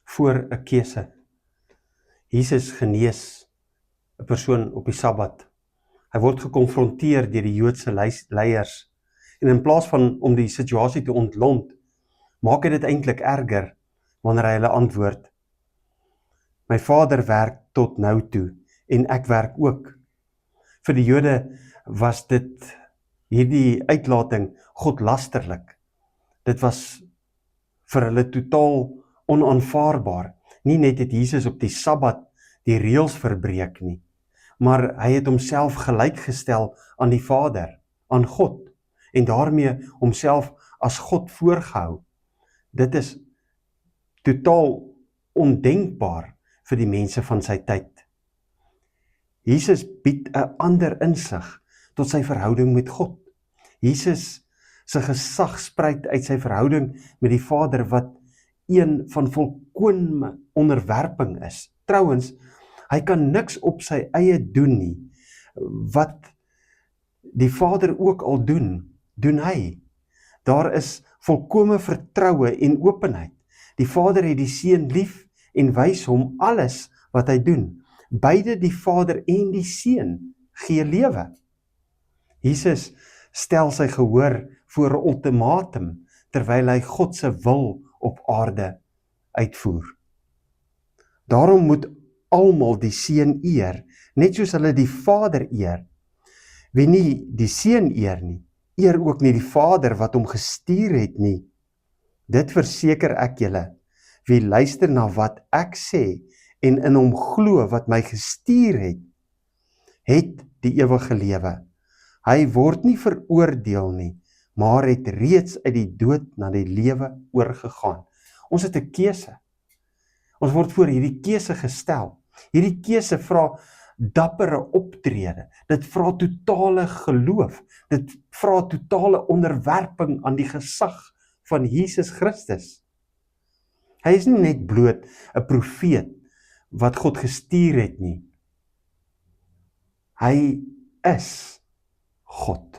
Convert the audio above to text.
voor 'n keuse. Jesus genees 'n persoon op die Sabbat. Hy word gekonfronteer deur die Joodse leiers en in plaas van om die situasie te ontlont, maak hy dit eintlik erger wanneer hy hulle antwoord: My Vader werk tot nou toe en ek werk ook. Vir die Jode was hierdie uitlating godlasterlik. Dit was vir hulle totaal onaanvaarbaar. Nie net het Jesus op die Sabbat die reëls verbreek nie, maar hy het homself gelykgestel aan die Vader, aan God, en daarmee homself as God voorgehou. Dit is totaal ondenkbaar vir die mense van sy tyd. Jesus bied 'n ander insig tot sy verhouding met God. Jesus se gesag spruit uit sy verhouding met die Vader wat een van volkome onderwerping is. Trouwens, hy kan niks op sy eie doen nie. Wat die Vader ook al doen hy. Daar is volkome vertroue en openheid. Die Vader het die Seun lief en wys hom alles wat hy doen. Beide die Vader en die Seun gee lewe. Jesus stel sy gehoor voor 'n ultimatum terwyl hy God se wil op aarde uitvoer. Daarom moet almal die Seun eer, net soos hulle die Vader eer. Wie nie die Seun eer nie, eer ook nie die Vader wat hom gestuur het nie. Dit verseker ek julle, wie luister na wat ek sê en in hom glo wat my gestuur het die ewige lewe. Hy word nie veroordeel nie, maar het reeds uit die dood na die lewe oorgegaan. Ons het 'n keuse. Ons word voor hierdie keuse gestel. Hierdie keuse vra dappere optrede. Dit vra totale geloof. Dit vra totale onderwerping aan die gesag van Jesus Christus. Hy is nie net bloot 'n profeet wat God gestuur het nie. Hy is God.